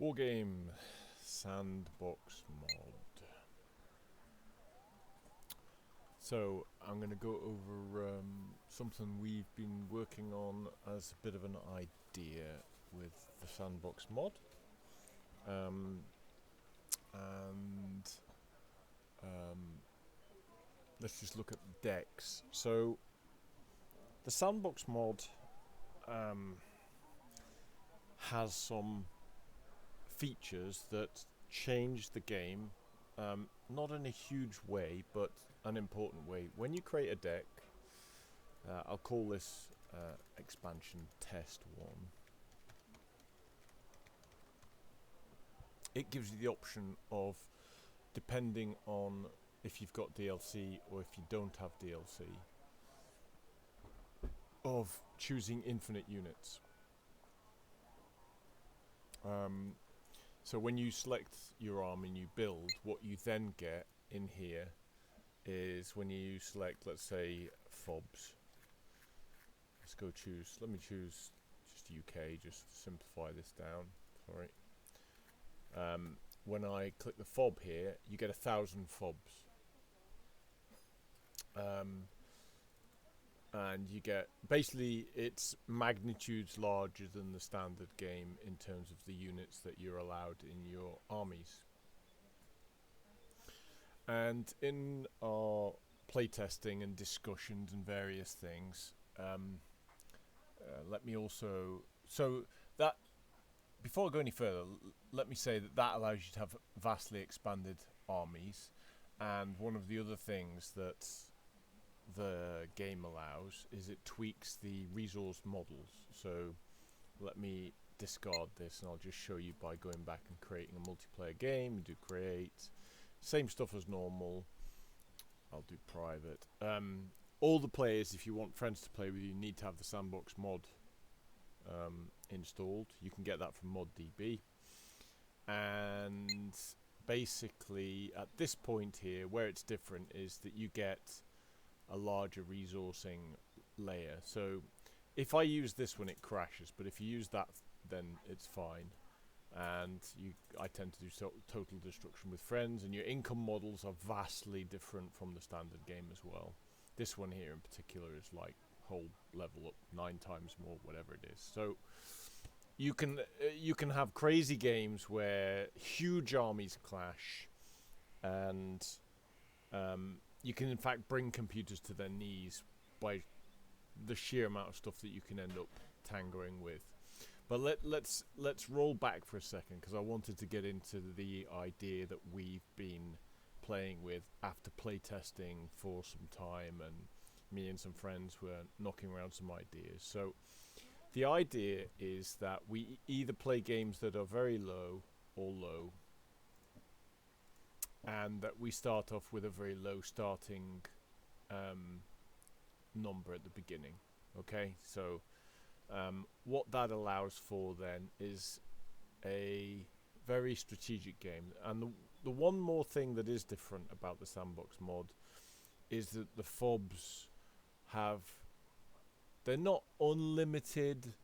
Wargame Sandbox mod. So I'm going to go over something we've been working on as a bit of an idea with the Sandbox mod. Let's just look at decks. So the Sandbox mod has some features that change the game, not in a huge way, but an important way. When you create a deck, I'll call this expansion test 1. It gives you the option of, depending on if you've got DLC or if you don't have DLC, of choosing infinite units. So when you select your army and you build, what you then get in here is when you select, let's say, FOBs. Let me choose just UK, just to simplify this down. Sorry. When I click the FOB here, you get 1,000 FOBs. And you get, basically, it's magnitudes larger than the standard game in terms of the units that you're allowed in your armies. And in our playtesting and discussions and various things, let me also, so that, before I go any further, let me say that that allows you to have vastly expanded armies. And one of the other things that the game allows is it tweaks the resource models. So let me discard this and I'll just show you by going back and creating a multiplayer game. You do create, same stuff as normal. I'll do private. All the players, if you want friends to play with you, need to have the Sandbox mod installed. You can get that from ModDB. And basically at this point here, where it's different is that you get a larger resourcing layer. So if I use this one, it crashes, but if you use that, then it's fine. And I tend to do total destruction with friends, and your income models are vastly different from the standard game as well. This one here in particular is like whole level up 9 times more, whatever it is. So you can have crazy games where huge armies clash, and you can in fact bring computers to their knees by the sheer amount of stuff that you can end up tangoing with. But let's roll back for a second, because I wanted to get into the idea that we've been playing with after playtesting for some time, and me and some friends were knocking around some ideas. So the idea is that we either play games that are very low or low, and that we start off with a very low starting number at the beginning. Okay, so what that allows for then is a very strategic game. And the one more thing that is different about the Sandbox mod is that the FOBs they're not unlimited,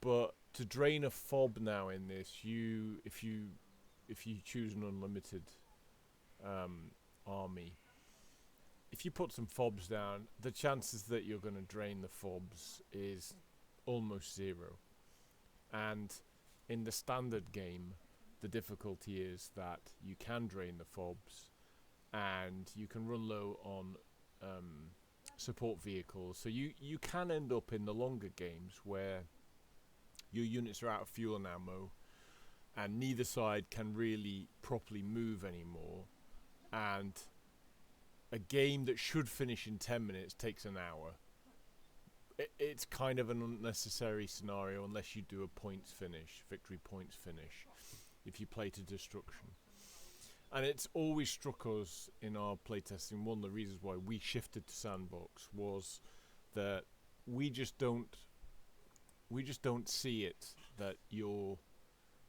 but to drain a FOB now in this, if you choose an unlimited army, if you put some FOBs down, the chances that you're going to drain the FOBs is almost 0. And in the standard game, the difficulty is that you can drain the FOBs, and you can run low on support vehicles. So you can end up in the longer games where your units are out of fuel and ammo, and neither side can really properly move anymore. And a game that should finish in 10 minutes takes an hour. It's kind of an unnecessary scenario unless you do a points finish, victory points finish, if you play to destruction. And it's always struck us in our playtesting, one of the reasons why we shifted to Sandbox was that we just don't see it that your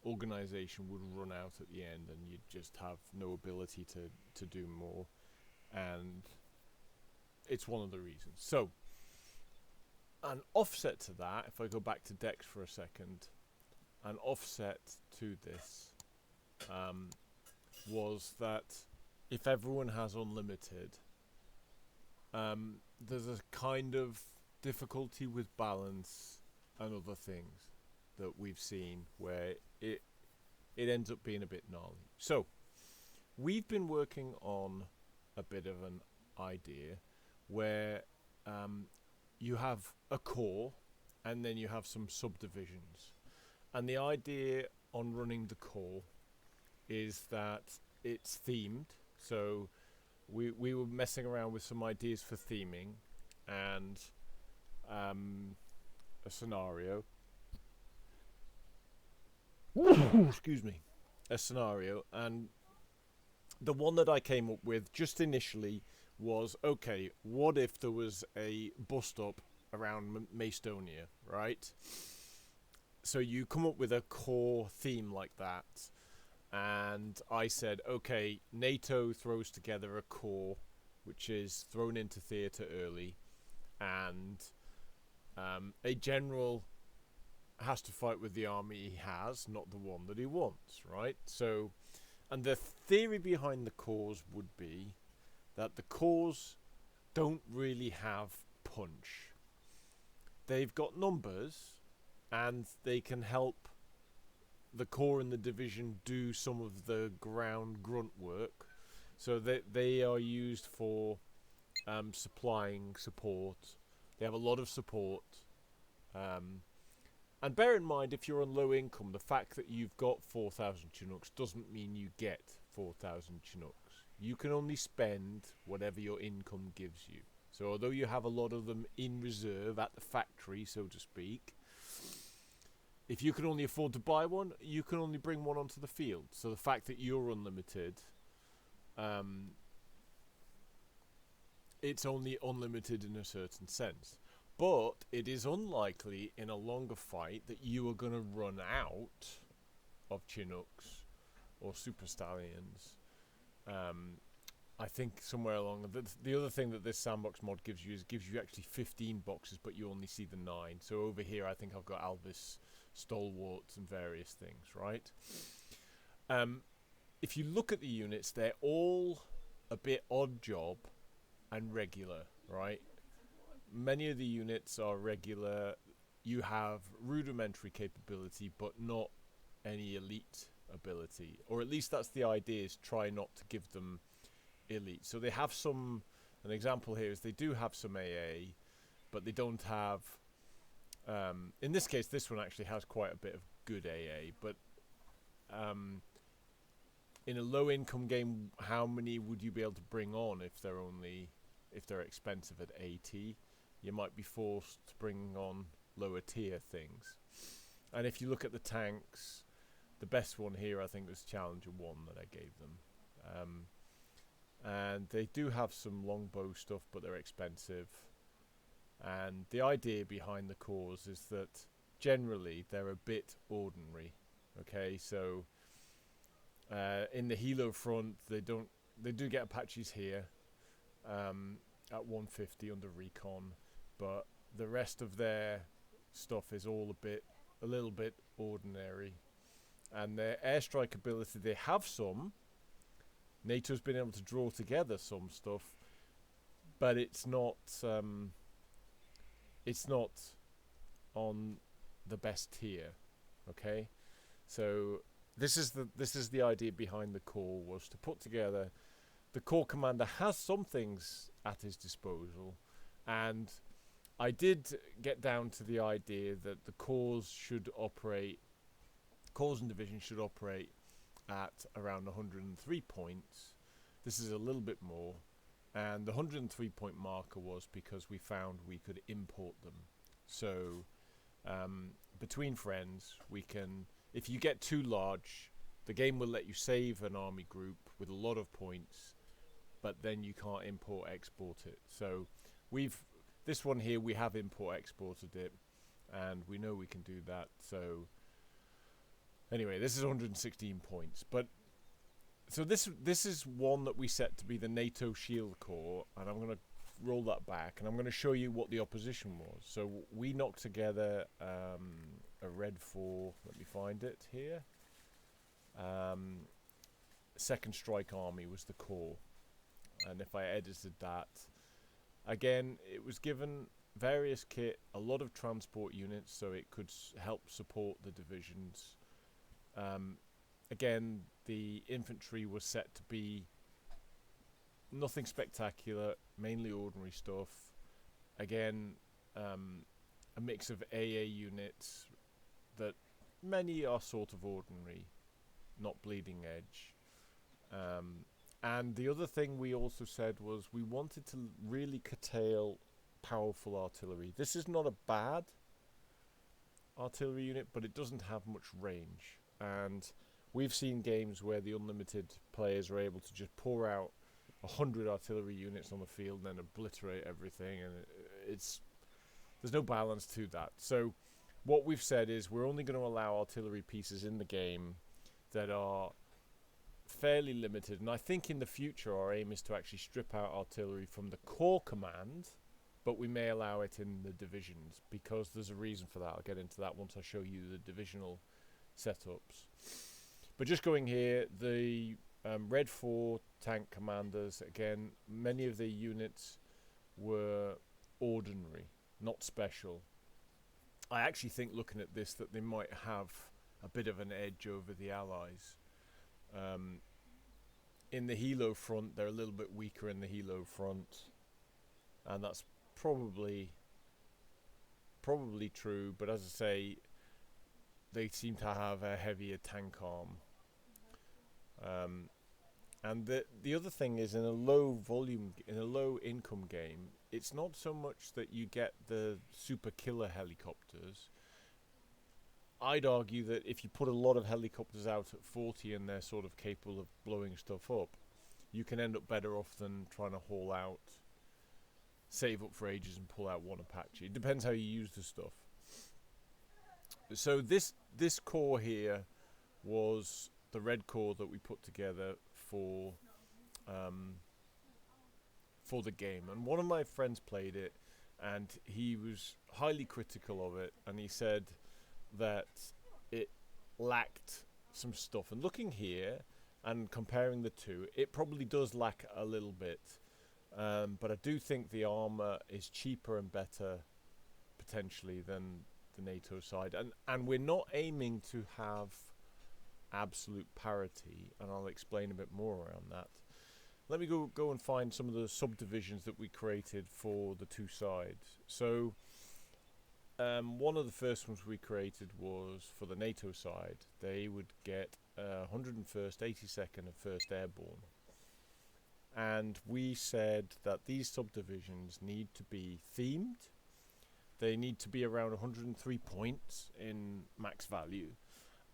organization would run out at the end and you'd just have no ability to do more. And it's one of the reasons. So an offset to that, if I go back to decks for a second, an offset to this was that if everyone has unlimited, there's a kind of difficulty with balance and other things that we've seen where it ends up being a bit gnarly. So we've been working on a bit of an idea where you have a core and then you have some subdivisions. And the idea on running the core is that it's themed. So we were messing around with some ideas for theming and a scenario. Excuse me. A scenario. And the one that I came up with just initially was, okay, what if there was a bus stop around Macedonia, right? So you come up with a core theme like that, and I said, okay, NATO throws together a core, which is thrown into theatre early, and a general has to fight with the army he has, not the one that he wants, right? So, and the theory behind the cores would be that the cores don't really have punch. They've got numbers, and they can help the core and the division do some of the ground grunt work. So they are used for supplying support. They have a lot of support. And bear in mind, if you're on low income, the fact that you've got 4,000 Chinooks doesn't mean you get 4,000 Chinooks. You can only spend whatever your income gives you. So although you have a lot of them in reserve at the factory, so to speak, if you can only afford to buy one, you can only bring one onto the field. So the fact that you're unlimited, it's only unlimited in a certain sense. But it is unlikely in a longer fight that you are going to run out of Chinooks or Super Stallions. I think somewhere along the other thing that this sandbox mod gives you is gives you actually 15 boxes, but you only see the 9. So over here, I think I've got Alvis, Stalwarts, and various things, right? If you look at the units, they're all a bit odd job and regular, right? Many of the units are regular. You have rudimentary capability, but not any elite ability, or at least that's the idea, is try not to give them elite. So they have some, an example here is they do have some AA, but they don't have, in this case, this one actually has quite a bit of good AA, but in a low income game, how many would you be able to bring on if they're expensive at 80? You might be forced to bring on lower tier things. And if you look at the tanks, the best one here I think was Challenger 1 that I gave them. And they do have some longbow stuff, but they're expensive. And the idea behind the cores is that generally they're a bit ordinary. Okay, so in the Hilo front, they do get Apaches here at 150 under recon, but the rest of their stuff is all a little bit ordinary. And their airstrike ability, they have some. NATO's been able to draw together some stuff, but it's not on the best tier. Okay, so this is the idea behind the core, was to put together. The core commander has some things at his disposal, and I did get down to the idea that the cores and divisions should operate at around 103 points. This is a little bit more, and the 103 point marker was because we found we could import them. So between friends, we can, if you get too large, the game will let you save an army group with a lot of points, but then you can't export it. So this one here, we have exported it, and we know we can do that. So anyway, this is 116 points. But so this is one that we set to be the NATO shield core, and I'm going to roll that back, and I'm going to show you what the opposition was. So we knocked together a red 4. Let me find it here. Second Strike Army was the core. And if I edited that, again, it was given various kit, a lot of transport units, so it could help support the divisions. Again, the infantry was set to be nothing spectacular, mainly ordinary stuff. Again, a mix of AA units that many are sort of ordinary, not bleeding edge. And the other thing we also said was we wanted to really curtail powerful artillery. This is not a bad artillery unit, but it doesn't have much range. And we've seen games where the unlimited players are able to just pour out 100 artillery units on the field and then obliterate everything, and there's no balance to that. So what we've said is we're only going to allow artillery pieces in the game that are fairly limited, and I think in the future our aim is to actually strip out artillery from the core command, but we may allow it in the divisions because there's a reason for that. I'll get into that once I show you the divisional setups. But just going here, the Red 4 tank commanders, again, many of the units were ordinary, not special. I actually think, looking at this, that they might have a bit of an edge over the Allies. In the Helo front, they're a little bit weaker in the Helo front, and that's probably true, but as I say, they seem to have a heavier tank arm. And the other thing is, in a low income game, it's not so much that you get the super killer helicopters. I'd argue that if you put a lot of helicopters out at 40 and they're sort of capable of blowing stuff up, you can end up better off than trying to haul out, save up for ages and pull out one Apache. It depends how you use the stuff. So this core here was the red core that we put together for the game, and one of my friends played it and he was highly critical of it, and he said that it lacked some stuff. And looking here and comparing the two, it probably does lack a little bit, but I do think the armor is cheaper and better potentially than the NATO side, and we're not aiming to have absolute parity, and I'll explain a bit more around that. Let me go and find some of the subdivisions that we created for the two sides. So one of the first ones we created was for the NATO side. They would get 101st, 82nd and 1st Airborne. And we said that these subdivisions need to be themed. They need to be around 103 points in max value.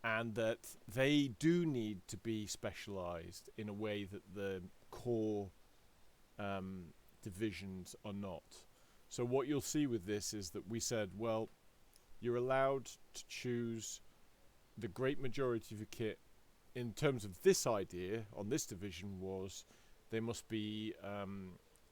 And that they do need to be specialized in a way that the core divisions are not. So what you'll see with this is that we said, well, you're allowed to choose the great majority of your kit. In terms of this idea on this division, was they must be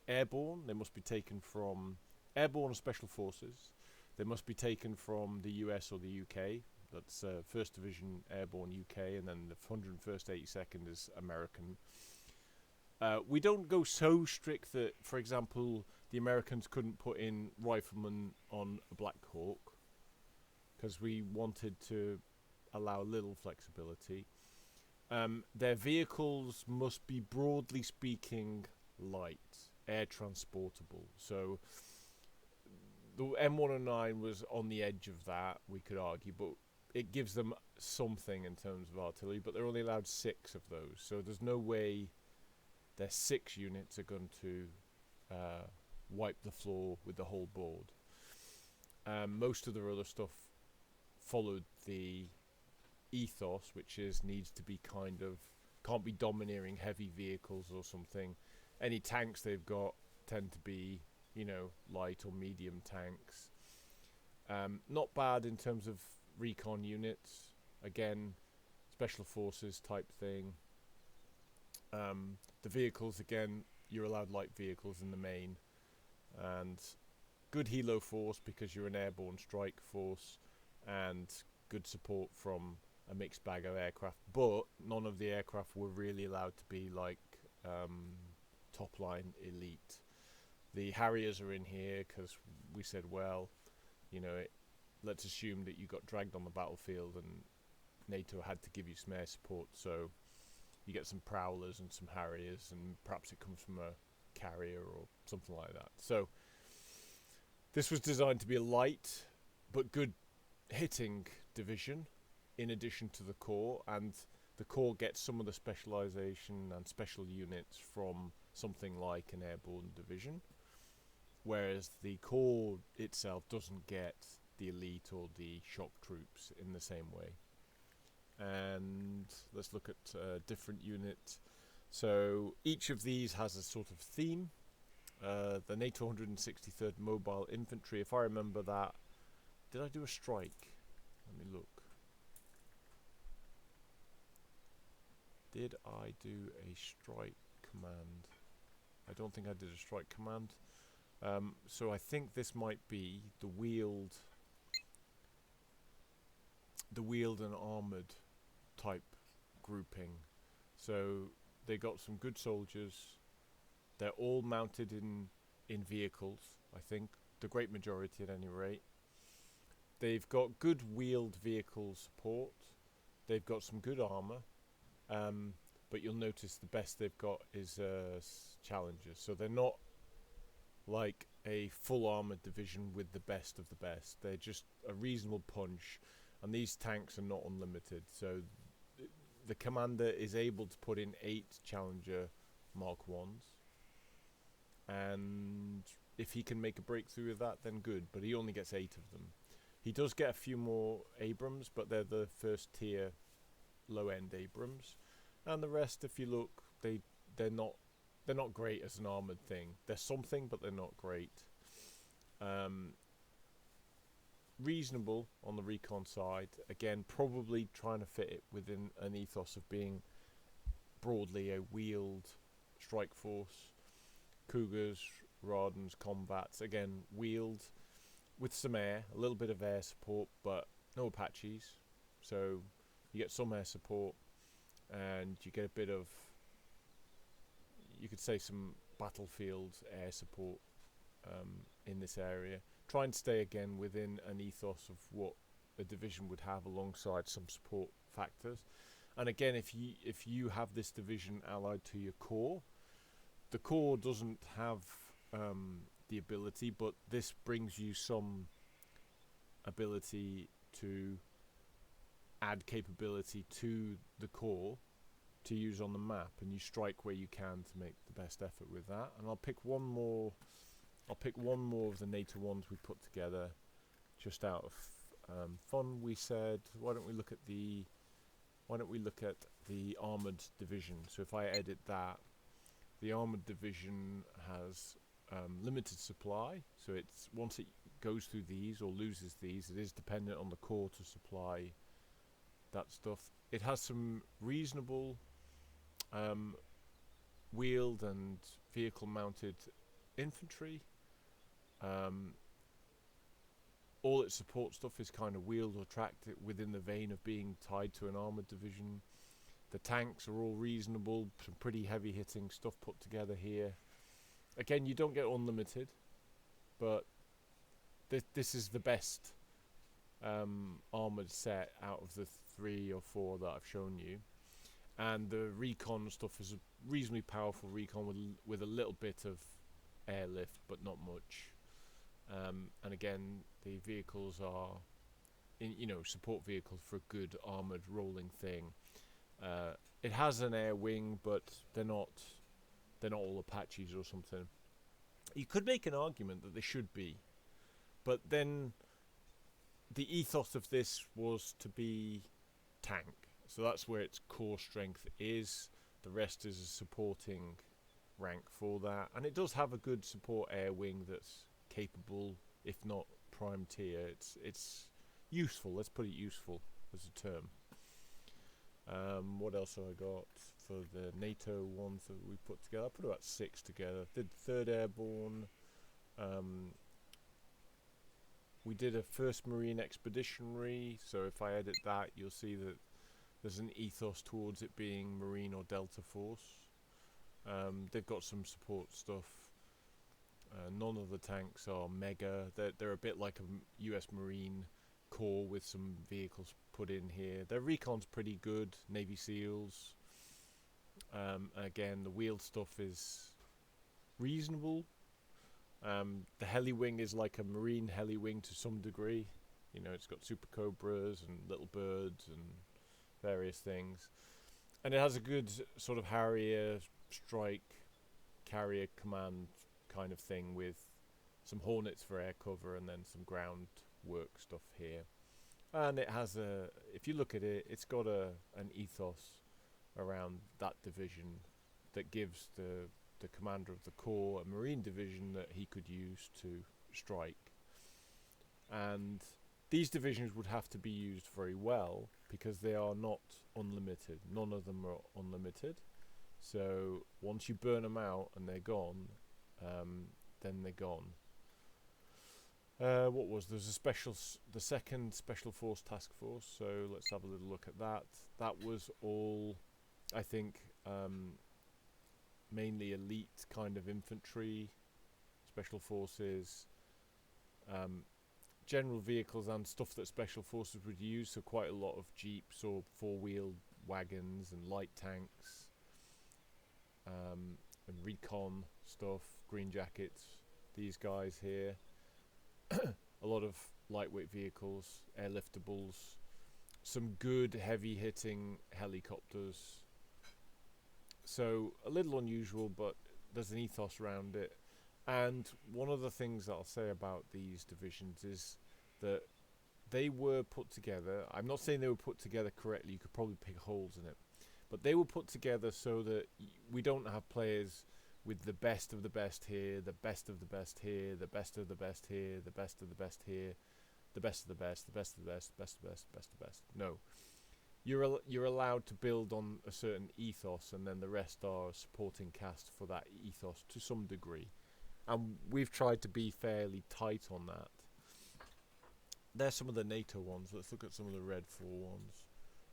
airborne. They must be taken from airborne and special forces. They must be taken from the US or the UK. That's 1st Division Airborne UK, and then the 101st, 82nd is American. We don't go so strict that, for example, the Americans couldn't put in riflemen on a Black Hawk, because we wanted to allow a little flexibility. Their vehicles must be, broadly speaking, light, air transportable. So the M109 was on the edge of that, we could argue, but it gives them something in terms of artillery, but they're only allowed 6 of those. So there's no way their 6 units are going to wipe the floor with the whole board. Most of their other stuff followed the ethos, which is needs to be can't be domineering heavy vehicles or something. Any tanks they've got tend to be, light or medium tanks. Not bad in terms of recon units, again, special forces type thing. The vehicles, again, you're allowed light vehicles in the main, and good helo force because you're an airborne strike force, and good support from a mixed bag of aircraft, but none of the aircraft were really allowed to be like top line elite. The Harriers are in here because we said, well, you know, let's assume that you got dragged on the battlefield and NATO had to give you some air support, so you get some Prowlers and some Harriers, and perhaps it comes from a carrier or something like that. So this was designed to be a light but good hitting division in addition to the core, and the core gets some of the specialization and special units from something like an airborne division, whereas the core itself doesn't get the elite or the shock troops in the same way. And let's look at different units. So each of these has a sort of theme. The NATO 163rd Mobile Infantry, if I remember that, did I do a strike? Let me look. Did I do a strike command? I don't think I did a strike command. So I think this might be the wheeled and armoured type grouping. So they got some good soldiers. They're all mounted in vehicles, I think, the great majority at any rate. They've got good wheeled vehicle support. They've got some good armour. But you'll notice the best they've got is Challengers. So they're not like a full armoured division with the best of the best. They're just a reasonable punch. And these tanks are not unlimited. So the commander is able to put in 8 Challenger Mark 1s. And if he can make a breakthrough with that, then good. But he only gets 8 of them. He does get a few more Abrams, but they're the first tier low-end Abrams. And the rest, if you look, they're not great as an armoured thing. They're something, but they're not great. Reasonable on the recon side. Again, probably trying to fit it within an ethos of being broadly a wheeled strike force. Cougars, Ardens, Combats, again, wheeled with some air, a little bit of air support, but no Apaches. So you get some air support, and you get a bit of, you could say, some battlefield air support in this area. Try and stay again within an ethos of what a division would have alongside some support factors. And again, if you have this division allied to your core, the core doesn't have the ability, but this brings you some ability to add capability to the core to use on the map, and you strike where you can to make the best effort with that. And I'll pick one more of the NATO ones we put together just out of fun. We said, why don't we look at the armored division? So if I edit that, the armored division has limited supply, so it's once it goes through these or loses these, it is dependent on the core to supply that stuff. It has some reasonable wheeled and vehicle mounted infantry. All its support stuff is kind of wheeled or tracked within the vein of being tied to an armoured division. The tanks are all reasonable, some pretty heavy hitting stuff put together here. Again, you don't get unlimited, but this is the best armoured set out of the 3 or 4 that I've shown you. And the recon stuff is a reasonably powerful recon with a little bit of airlift, but not much. And again, the vehicles are, support vehicles for a good armoured rolling thing. It has an air wing, but they're not all Apaches or something. You could make an argument that they should be, but then the ethos of this was to be tank. So that's where its core strength is. The rest is a supporting rank for that. And it does have a good support air wing that's capable, if not prime tier. It's useful, let's put it useful as a term. What else have I got for the NATO ones that we put together? I put about 6 together. Did 3rd Airborne. We did a 1st Marine Expeditionary, so if I edit that, you'll see that There's an ethos towards it being Marine or Delta Force. They've got some support stuff. None of the tanks are mega. They're a bit like a US Marine Corps with some vehicles put in here. Their recon's pretty good. Navy SEALs. Again, the wheeled stuff is reasonable. The heli wing is like a Marine heli wing to some degree. You know, it's got Super Cobras and Little Birds and various things. And it has a good sort of Harrier, strike, carrier command kind of thing with some Hornets for air cover and then some ground work stuff here. And it has if you look at it, it's got an ethos around that division that gives the commander of the Corps a Marine division that he could use to strike. And these divisions would have to be used very well because they are not unlimited. None of them are unlimited. So once you burn them out and they're gone, then they're gone. There's the second Special Force Task Force, so let's have a little look at that. That was all, I think, mainly elite kind of infantry, Special Forces, general vehicles and stuff that Special Forces would use, so quite a lot of jeeps or four-wheeled wagons and light tanks, and recon stuff, green jackets, these guys here. A lot of lightweight vehicles, airliftables, some good heavy hitting helicopters. So a little unusual, but there's an ethos around it. And one of the things that I'll say about these divisions is that they were put together. I'm not saying they were put together correctly. You could probably pick holes in it. But they were put together so that we don't have players with the best of the best here, the best of the best here, the best of the best here, the best of the best here, the best of the best, the best of the best, best of the best, best of the best. No. You're allowed to build on a certain ethos, and then the rest are supporting cast for that ethos to some degree. And we've tried to be fairly tight on that. There's some of the NATO ones. Let's look at some of the Red 4 ones.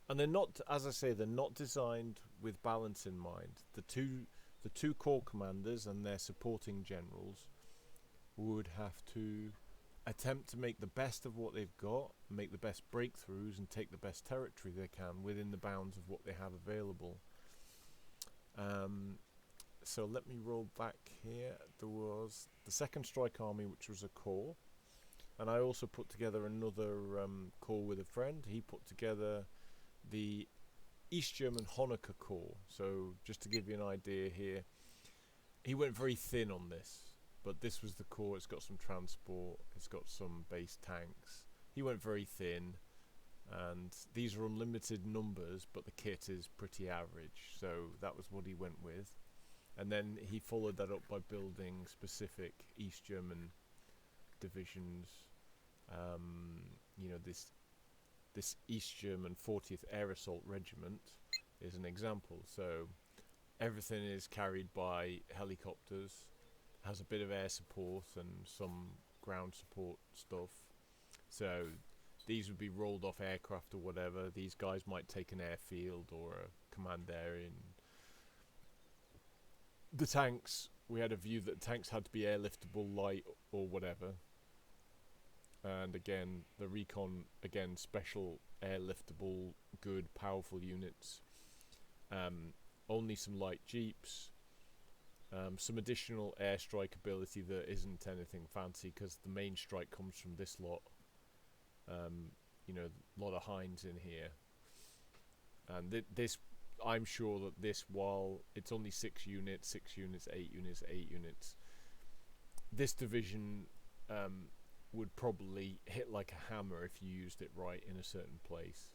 And they're not, as I say, they're not designed with balance in mind. The two corps commanders and their supporting generals would have to attempt to make the best of what they've got, make the best breakthroughs, and take the best territory they can within the bounds of what they have available. So let me roll back here. There was the Second Strike Army, which was a corps, and I also put together another corps with a friend. He put together the East German Honecker Corps. So just to give you an idea here, he went very thin on this, but this was the corps. It's got some transport, it's got some base tanks. He went very thin, and these are unlimited numbers, but the kit is pretty average, so that was what he went with. And then he followed that up by building specific East German divisions. This East German 40th Air Assault Regiment is an example. So everything is carried by helicopters, has a bit of air support and some ground support stuff. So these would be rolled off aircraft or whatever. These guys might take an airfield or a command area. In the tanks, we had a view that tanks had to be airliftable, light or whatever. And again, the recon, again, special airliftable, good, powerful units. Only some light jeeps. Some additional airstrike ability that isn't anything fancy, because the main strike comes from this lot. A lot of Hinds in here. And this, I'm sure that this, while it's only 6 units, 8 units, this division would probably hit like a hammer if you used it right in a certain place.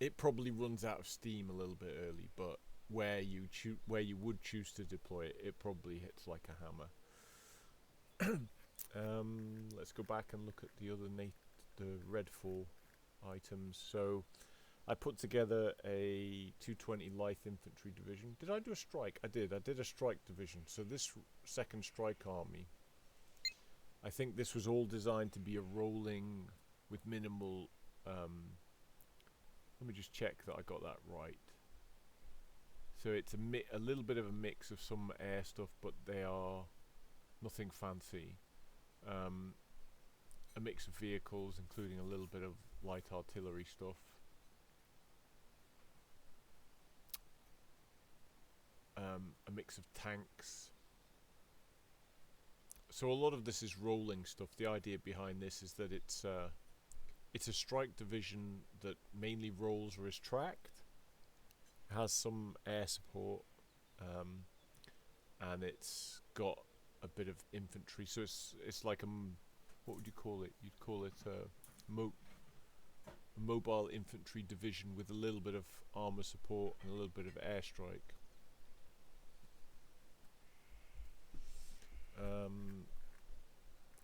It probably runs out of steam a little bit early, but where you would choose to deploy it, it probably hits like a hammer. Let's go back and look at the other the Red 4 items. So I put together a 220 Light Infantry Division. Did I do a strike? I did a strike division. So this Second Strike Army, I think this was all designed to be a rolling with minimal Let me just check that I got that right. So it's a little bit of a mix of some air stuff, but they are nothing fancy. A mix of vehicles, including a little bit of light artillery stuff. A mix of tanks. So a lot of this is rolling stuff. The idea behind this is that it's a strike division that mainly rolls or is tracked. It has some air support, and it's got a bit of infantry. So it's like what would you call it? You'd call it a mobile infantry division with a little bit of armor support and a little bit of airstrike.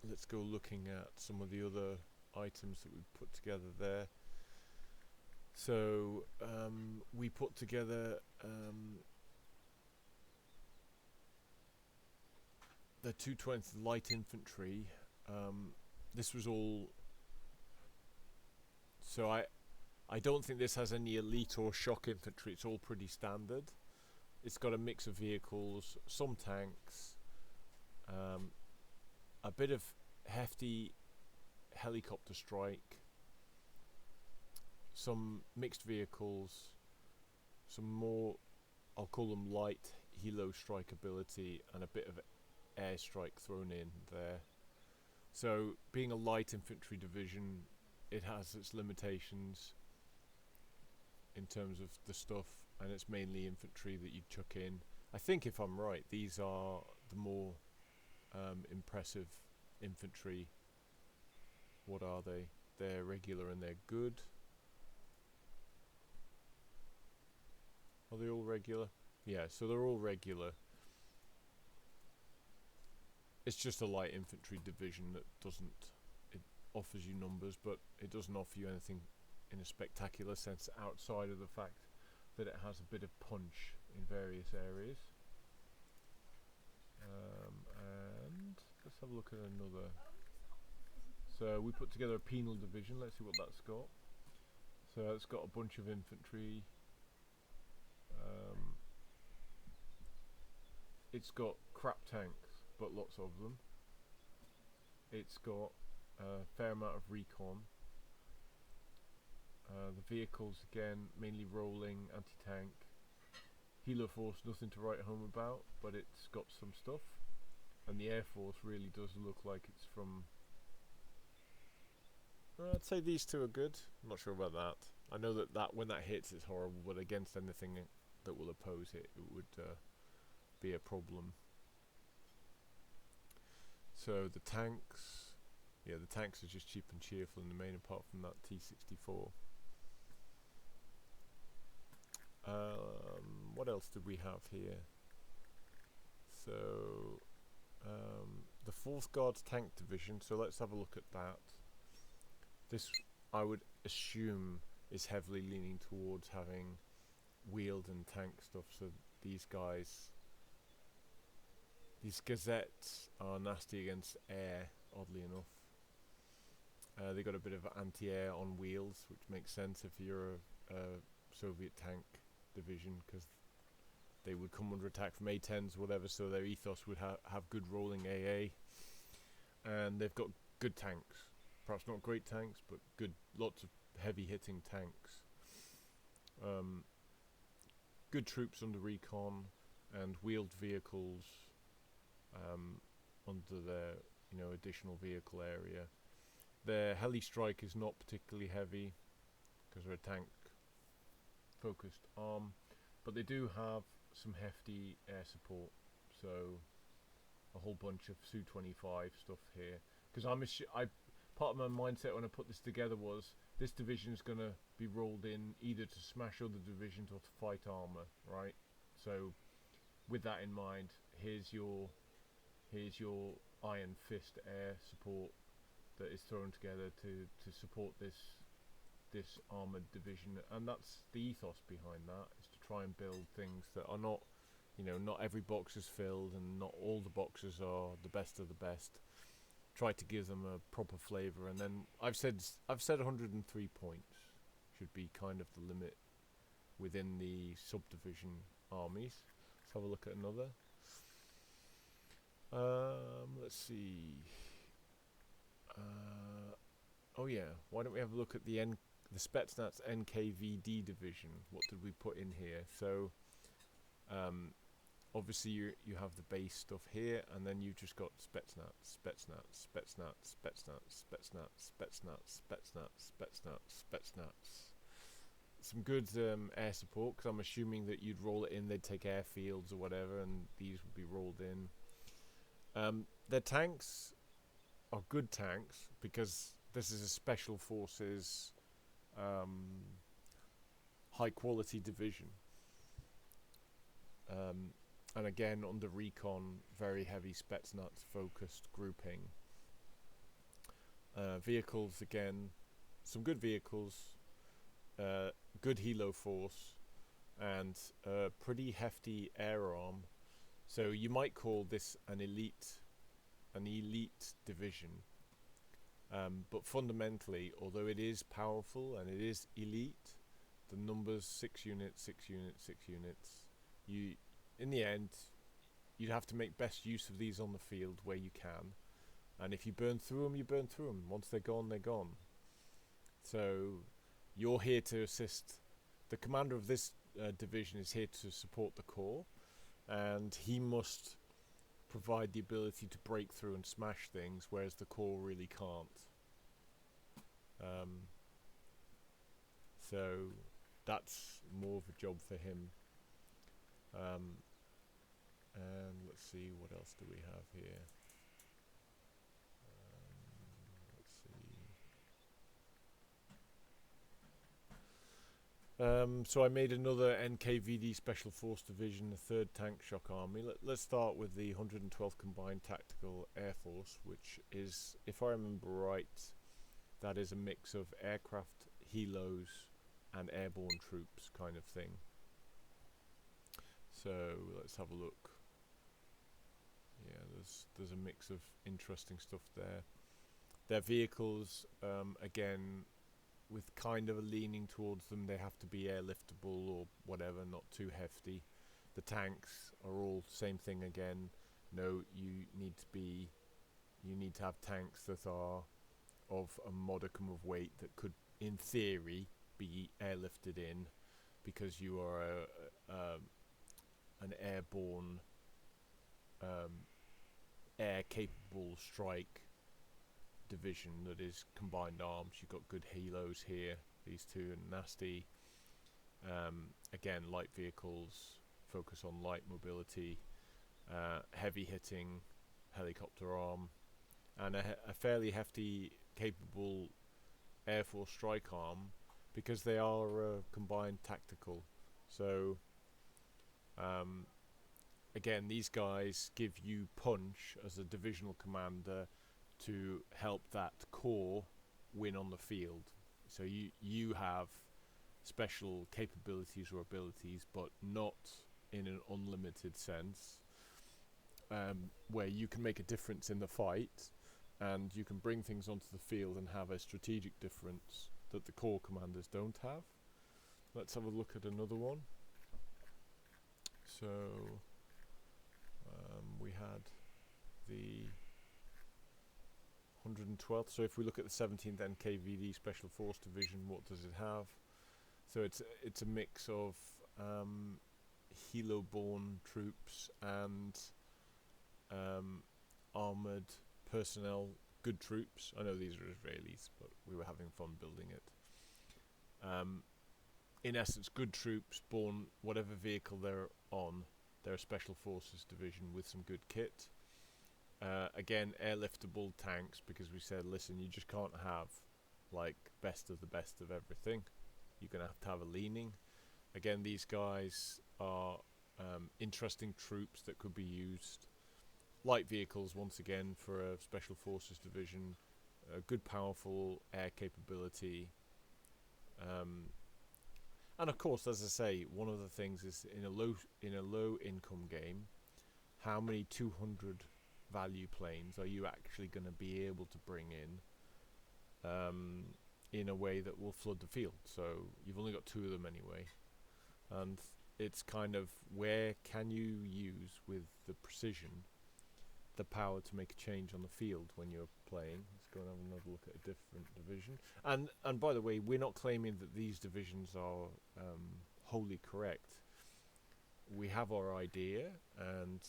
Let's go looking at some of the other items that we put together there. So we put together the 220th Light Infantry. This was all. So I don't think this has any elite or shock infantry. It's all pretty standard. It's got a mix of vehicles, some tanks, a bit of hefty helicopter strike, some mixed vehicles, some more, I'll call them light helo strike ability, and a bit of airstrike thrown in there. So being a light infantry division, it has its limitations in terms of the stuff, and it's mainly infantry that you chuck in. I think, if I'm right, these are the more impressive infantry. What are they? They're regular and they're good. Are they all regular? Yeah, so they're all regular. It's just a light infantry division that it offers you numbers, but it doesn't offer you anything in a spectacular sense outside of the fact that it has a bit of punch in various areas. And let's have a look at another. So we put together a penal division. Let's see what that's got. So it's got a bunch of infantry. It's got crap tanks, but lots of them. It's got a fair amount of recon. The vehicles, again, mainly rolling, anti-tank. Helo Force, nothing to write home about, but it's got some stuff. And the Air Force really does look like it's from... I'd say these two are good. I'm not sure about that. I know that when that hits it's horrible, but against anything that will oppose it, it would be a problem. So the tanks... Yeah, the tanks are just cheap and cheerful in the main, apart from that T-64. What else did we have here? So the 4th Guards Tank Division, so let's have a look at that. This, I would assume, is heavily leaning towards having wheeled and tank stuff, so these guys, these Gazettes are nasty against air, oddly enough. They got a bit of anti-air on wheels, which makes sense if you're a Soviet tank division, because they would come under attack from A-10s or whatever, so their ethos would have good rolling AA. And they've got good tanks. Perhaps not great tanks, but good, lots of heavy hitting tanks. Good troops under recon, and wheeled vehicles under their additional vehicle area. Their heli strike is not particularly heavy because they're a tank focused arm, but they do have some hefty air support, so a whole bunch of Su-25 stuff here. Because part of my mindset when I put this together was this division is going to be rolled in either to smash other divisions or to fight armor, right? So with that in mind, here's your Iron Fist air support that is thrown together to support this armored division, and that's the ethos behind that, is to try and build things that are not, not every box is filled and not all the boxes are the best of the best. Try to give them a proper flavour, and then I've said 103 points. should be kind of the limit within the subdivision armies. Let's have a look at another. Let's see. Oh yeah, why don't we have a look at the Spetsnaz NKVD division? What did we put in here? So, obviously you have the base stuff here, and then you've just got Spetsnaz. Some good air support, because I'm assuming that you'd roll it in, they'd take airfields or whatever, and these would be rolled in. Their tanks are good tanks, because this is a special forces high quality division. And again, under recon, very heavy Spetsnaz focused grouping. Vehicles, again, some good vehicles, good helo force, and pretty hefty air arm. So you might call this an elite division. But fundamentally, although it is powerful and it is elite, the numbers 6 units, 6 units, 6 units, in the end, you'd have to make best use of these on the field where you can. And if you burn through them, you burn through them. Once they're gone, they're gone. So you're here to assist. The commander of this division is here to support the corps, and he must provide the ability to break through and smash things, whereas the corps really can't. So that's more of a job for him. And let's see, what else do we have here? Let's see. So I made another NKVD Special Force Division, the 3rd Tank Shock Army. Let's start with the 112th Combined Tactical Air Force, which is, if I remember right, that is a mix of aircraft, helos, and airborne troops kind of thing. So let's have a look. Yeah, there's a mix of interesting stuff there. Their vehicles, again, with kind of a leaning towards them, they have to be airliftable or whatever, not too hefty. The tanks are all same thing again. No, you need to have tanks that are of a modicum of weight that could, in theory, be airlifted in, because you are an airborne, air-capable strike division that is combined arms. You've got good helos here. These two are nasty. Again, light vehicles, focus on light mobility, heavy hitting helicopter arm, and a fairly hefty, capable Air Force strike arm, because they are combined tactical. So again, these guys give you punch as a divisional commander to help that corps win on the field. So you have special capabilities or abilities, but not in an unlimited sense, where you can make a difference in the fight, and you can bring things onto the field and have a strategic difference that the corps commanders don't have. Let's have a look at another one. So we had the 112th. So if we look at the 17th NKVD Special Force Division, what does it have? So it's a mix of helo-borne troops and armoured personnel, good troops. I know these are Israelis, but we were having fun building it. In essence, good troops born whatever vehicle they're on. They're a Special Forces division with some good kit. Again, airliftable tanks, because we said, listen, you just can't have like best of the best of everything. You're going to have a leaning. Again, these guys are interesting troops that could be used. Light vehicles, once again, for a Special Forces division. Good, powerful air capability. And of course, as I say, one of the things is in a low income game, how many 200 value planes are you actually going to be able to bring in? in a way that will flood the field. So you've only got 2 of them anyway, and it's kind of where can you use with the precision the power to make a change on the field when you're playing. Let's go and have another look at a different division. And by the way, we're not claiming that these divisions are wholly correct. We have our idea, and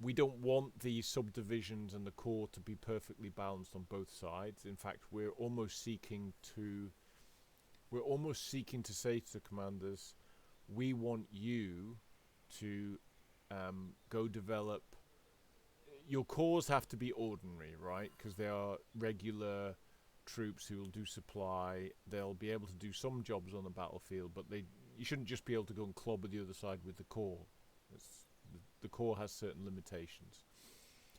we don't want these subdivisions and the core to be perfectly balanced on both sides. In fact, we're almost seeking to say to the commanders, we want you to go develop. Your cores have to be ordinary, right? Because they are regular troops who will do supply. They'll be able to do some jobs on the battlefield, but you shouldn't just be able to go and clobber the other side with the core. The core has certain limitations.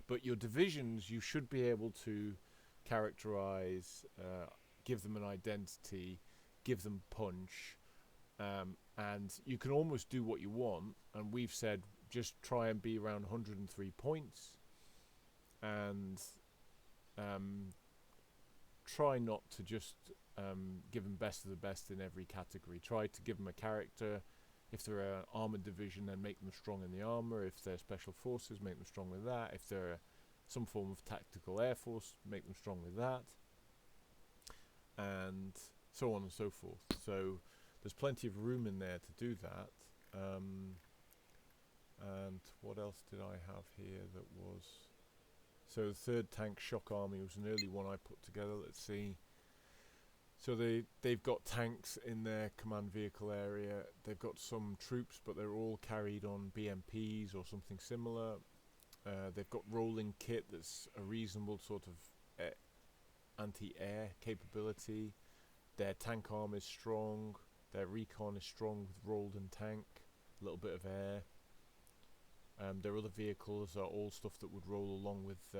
But your divisions, you should be able to characterize, give them an identity, give them punch, and you can almost do what you want. And we've said just try and be around 103 points, and try not to just give them best of the best in every category. Try to give them a character. If they're an armoured division, then make them strong in the armour. If they're special forces, make them strong with that. If they're some form of tactical air force, make them strong with that. And so on and so forth. So there's plenty of room in there to do that. And what else did I have here that was... So the 3rd Tank Shock Army was an early one I put together. Let's see. So they've got tanks in their command vehicle area. They've got some troops, but they're all carried on BMPs or something similar. They've got rolling kit that's a reasonable sort of anti-air capability. Their tank arm is strong. Their recon is strong with rolled and tank, a little bit of air. Their other vehicles are all stuff that would roll along with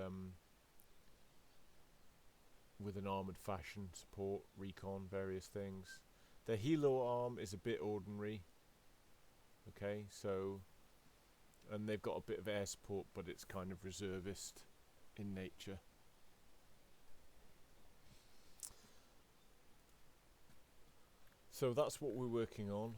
an armoured fashion, support, recon, various things. Their helo arm is a bit ordinary. Okay, so, and they've got a bit of air support, but it's kind of reservist in nature. So that's what we're working on.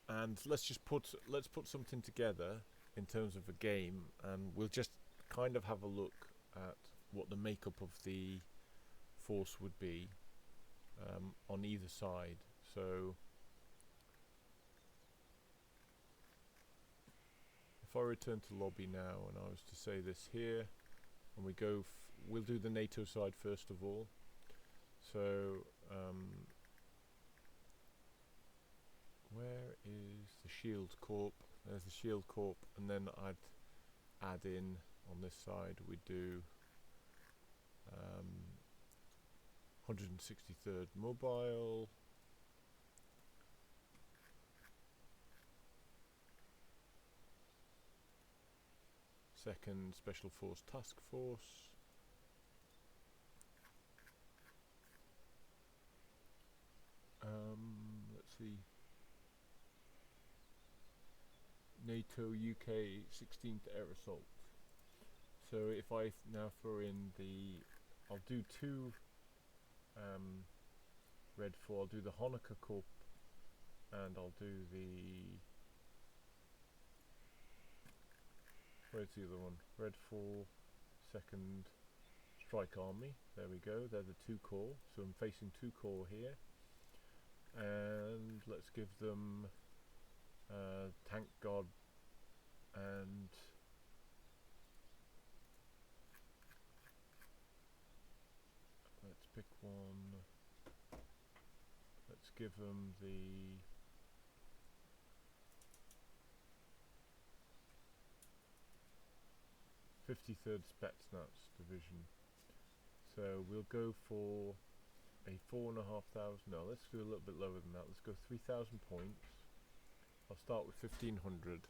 And let's put something together in terms of a game, and we'll just kind of have a look at what the makeup of the force would be on either side. So if I return to lobby now and I was to say this here, and we go, we'll do the NATO side first of all. So where is the Shield Corp? There's the Shield Corp, and then I'd add in on this side we do 163rd Mobile, Second Special Force Task Force, let's see, NATO UK 16th Air Assault. So if I now throw in I'll do 2 Red 4, I'll do the Honecker Corp, and I'll do where's the other one? Red 4, 2nd Strike Army, there we go, they're the 2 core, so I'm facing 2 core here, and let's give them Tank Guard, and let's pick one, let's give them the '53rd Spetsnaz Division. So we'll go for a 4,500, no, let's do a little bit lower than that, let's go 3,000 points. I'll start with 1,500.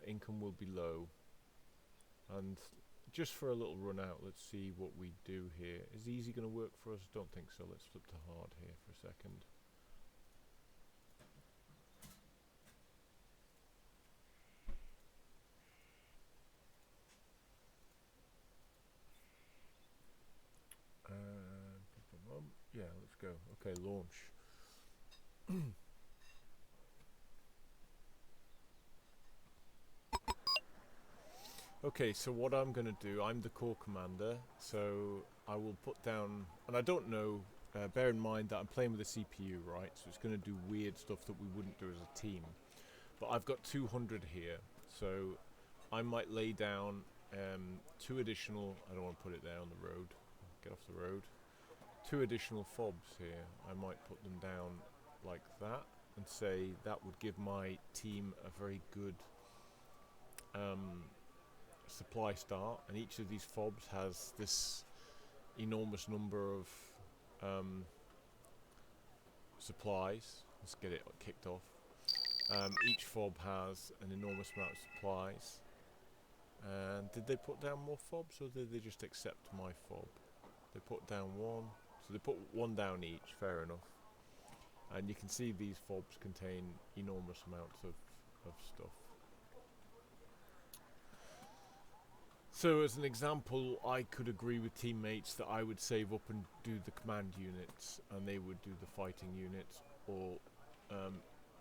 Income will be low, and just for a little run out, let's see what we do here. Is easy going to work for us? Don't think so. Let's flip to hard here for a second. go. Okay, launch. Okay, so what I'm going to do, I'm the core commander, so I will put down, and I don't know, bear in mind that I'm playing with a CPU, right, so it's going to do weird stuff that we wouldn't do as a team. But I've got 200 here, so I might lay down 2 additional, I don't want to put it there on the road, get off the road, 2 additional fobs here. I might put them down like that and say that would give my team a very good supply start, and each of these fobs has this enormous number of supplies. Let's get it kicked off. Each fob has an enormous amount of supplies. And did they put down more fobs, or did they just accept my fob? They put down 1, so they put 1 down each, fair enough. And you can see these fobs contain enormous amounts of stuff. So as an example, I could agree with teammates that I would save up and do the command units, and they would do the fighting units, or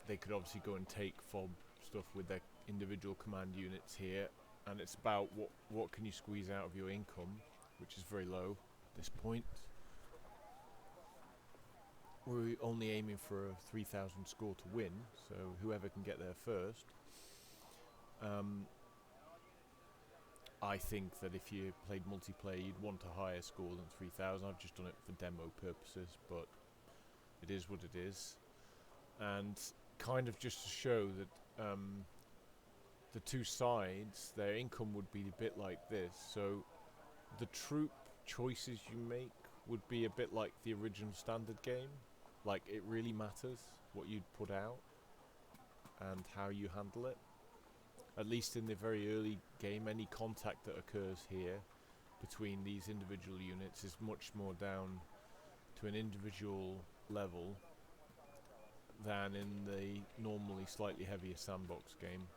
they could obviously go and take fob stuff with their individual command units here, and it's about what can you squeeze out of your income, which is very low at this point. We're only aiming for a 3,000 score to win, so whoever can get there first. I think that if you played multiplayer, you'd want a higher score than 3,000. I've just done it for demo purposes, but it is what it is. And kind of just to show that the two sides, their income would be a bit like this. So the troop choices you make would be a bit like the original standard game. Like, it really matters what you'd put out and how you handle it. At least in the very early game, any contact that occurs here between these individual units is much more down to an individual level than in the normally slightly heavier sandbox game.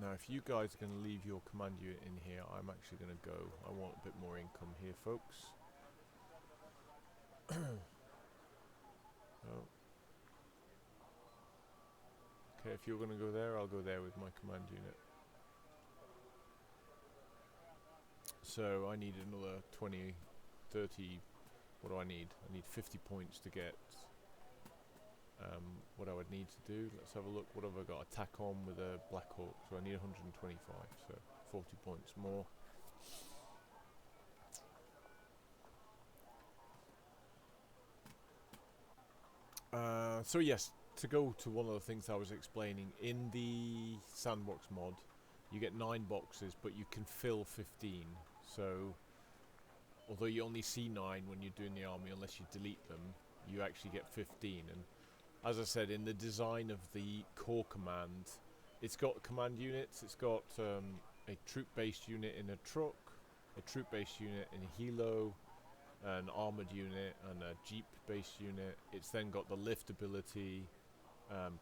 Now, if you guys are going to leave your command unit in here, I'm actually going to go. I want a bit more income here, folks. Oh. Okay, if you're going to go there, I'll go there with my command unit. So I need another 20, 30, what do I need? I need 50 points to get what I would need to do. Let's have a look. What have I got? Attack on with a Black Hawk, so I need 125, so 40 points more. So yes, to go to one of the things I was explaining, in the sandbox mod, you get 9 boxes, but you can fill 15. So, although you only see 9 when you're doing the army, unless you delete them, you actually get 15. And as I said, in the design of the core command, it's got command units. It's got a troop-based unit in a truck, a troop-based unit in a helo, an armored unit, and a jeep-based unit. It's then got the lift ability,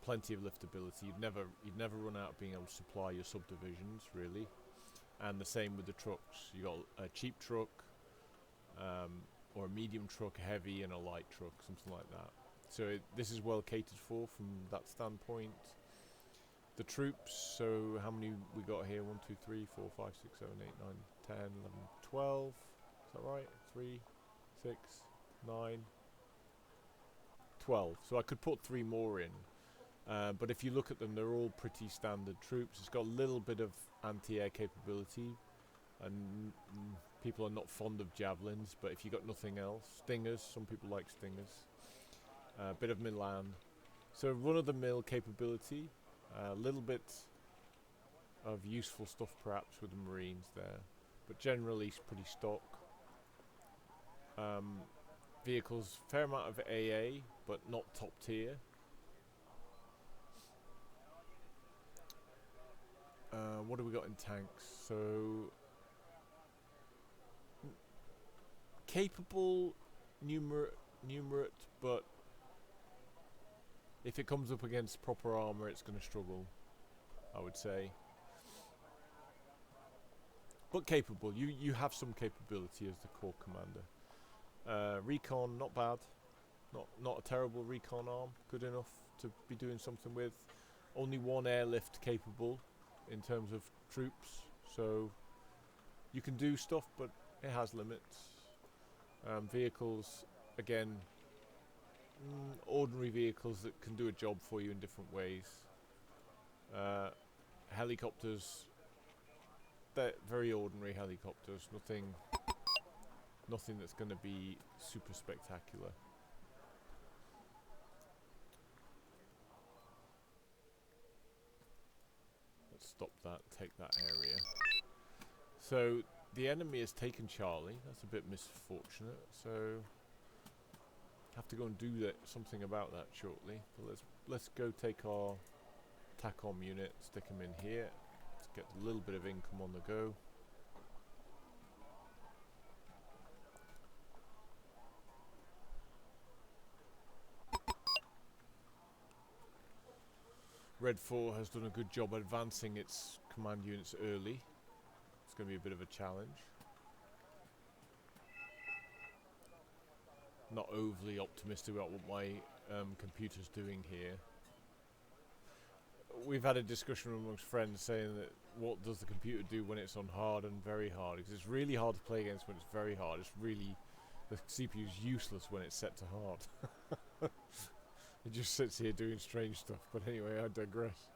plenty of lift ability. You'd never run out of being able to supply your subdivisions, really. And the same with the trucks. You got a cheap truck, or a medium truck, a heavy, and a light truck, something like that. So this is well catered for from that standpoint. The troops, so how many we got here? 1, 2, 3, 4, 5, 6, 7, 8, 9, 10, 11, 12. Is that right? 3, 6, 9, 12. So I could put 3 more in. But if you look at them, they're all pretty standard troops. It's got a little bit of anti-air capability, and people are not fond of javelins, but if you got nothing else, stingers, some people like stingers. A bit of Milan. So run-of-the-mill capability, a little bit of useful stuff perhaps with the Marines there, but generally it's pretty stock. Vehicles, fair amount of AA, but not top tier. What do we got in tanks? So capable, numerate, but if it comes up against proper armor, it's going to struggle, I would say. but capable. You have some capability as the core commander. Recon, not bad. Not a terrible recon arm. Good enough to be doing something with. Only one airlift capable in terms of troops, so you can do stuff, but it has limits. Vehicles, again, ordinary vehicles that can do a job for you in different ways. Helicopters, they're very ordinary helicopters. Nothing that's going to be super spectacular. Let's stop that, take that area. So the enemy has taken Charlie. That's a bit misfortunate. So have to go and do something about that shortly. But let's go take our TACOM unit, stick him in here. Let's get a little bit of income on the go. Red 4 has done a good job advancing its command units early. It's going to be a bit of a challenge. Not overly optimistic about what my computer's doing here. We've had a discussion amongst friends saying that what does the computer do when it's on hard and very hard? Because it's really hard to play against when it's very hard. The CPU is useless when it's set to hard. It just sits here doing strange stuff. But anyway, I digress.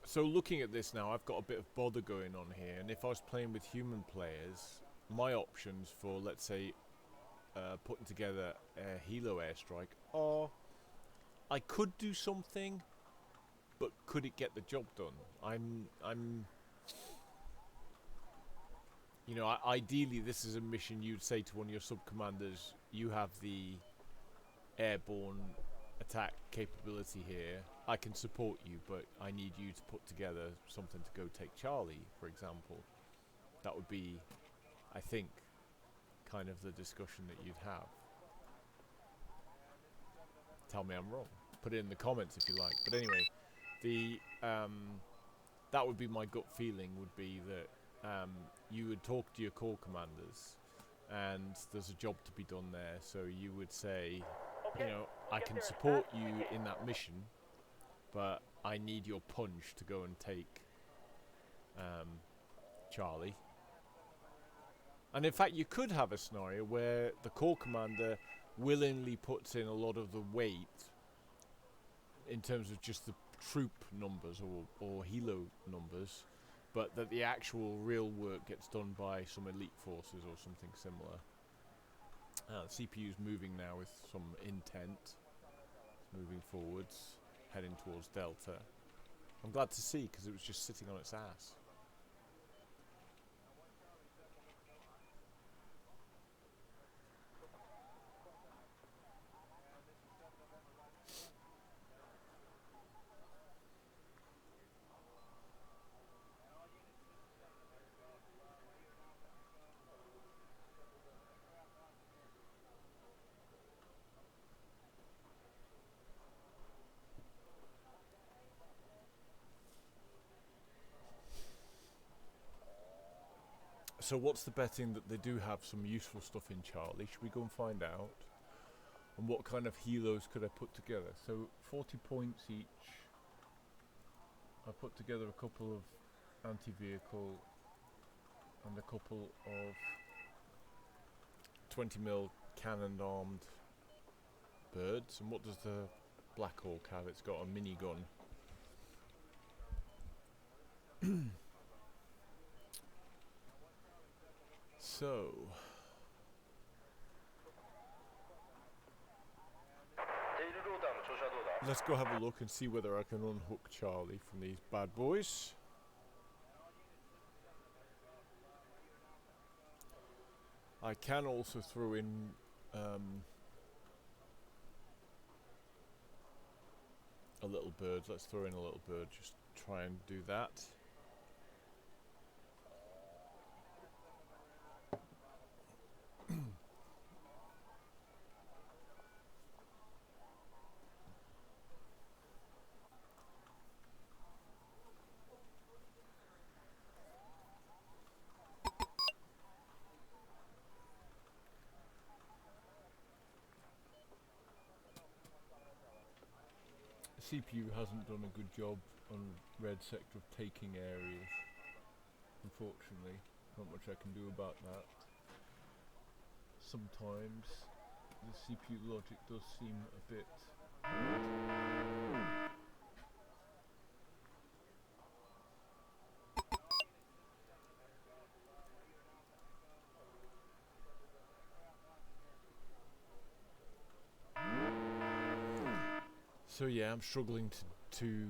So looking at this now, I've got a bit of bother going on here, and if I was playing with human players, my options for, let's say, putting together a helo airstrike are, I could do something, but could it get the job done? You know, ideally this is a mission you'd say to one of your sub-commanders, you have the airborne attack capability here. I can support you, but I need you to put together something to go take Charlie, for example. That would be, I think, kind of the discussion that you'd have. Tell me I'm wrong. Put it in the comments if you like. But anyway, that would be my gut feeling, would be that you would talk to your core commanders and there's a job to be done there. So you would say, you know, I can support you in that mission, but I need your punch to go and take Charlie. And in fact, you could have a scenario where the core commander willingly puts in a lot of the weight in terms of just the troop numbers or helo numbers, but that the actual real work gets done by some elite forces or something similar. The CPU's moving now with some intent. It's moving forwards, heading towards Delta. I'm glad to see, because it was just sitting on its ass. So what's the betting that they do have some useful stuff in Charlie? Should we go and find out? And what kind of helos could I put together? So 40 points each. I put together a couple of anti-vehicle and a couple of 20mm cannon armed birds. And what does the Black Hawk have? It's got a minigun. So let's go have a look and see whether I can unhook Charlie from these bad boys. I can also throw in a little bird. Let's throw in a little bird, just try and do that. CPU hasn't done a good job on red sector of taking areas, unfortunately. Not much I can do about that. Sometimes the CPU logic does seem a bit odd. So yeah, I'm struggling to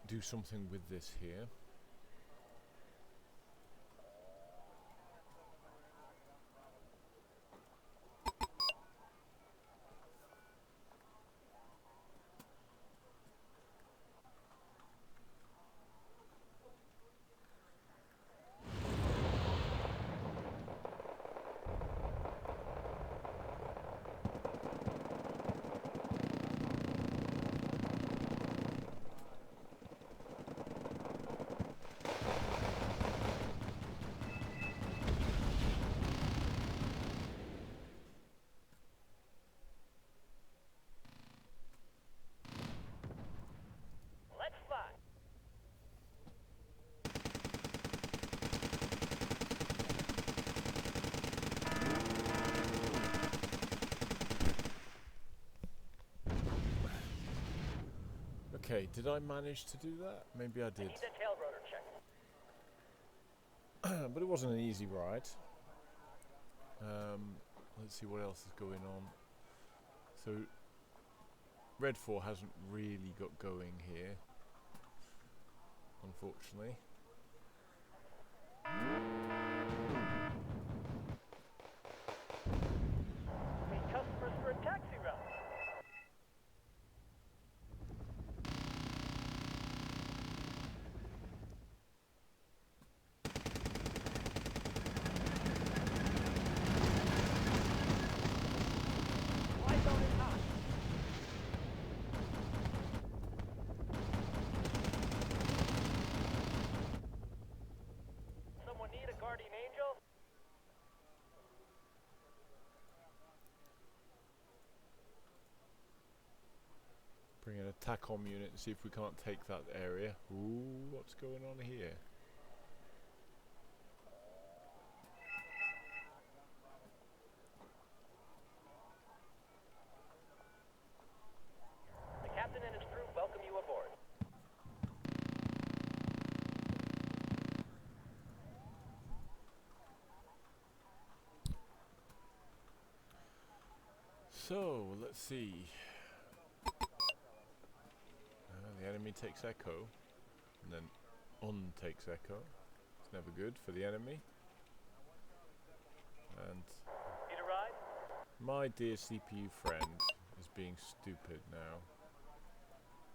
do something with this here. Okay, did I manage to do that? Maybe I did. I need a tail rotor check. But it wasn't an easy ride. Let's see what else is going on. So, Red 4 hasn't really got going here, unfortunately. Meet customers for a taxi route. Fly zone is hot. Someone need a guardian angel? Bring in a TACOM unit and see if we can't take that area. Ooh, what's going on here? The captain and his crew welcome you aboard. So, let's see. The enemy takes Echo, and then takes Echo. It's never good for the enemy. And Need a ride? my dear CPU friend is being stupid now.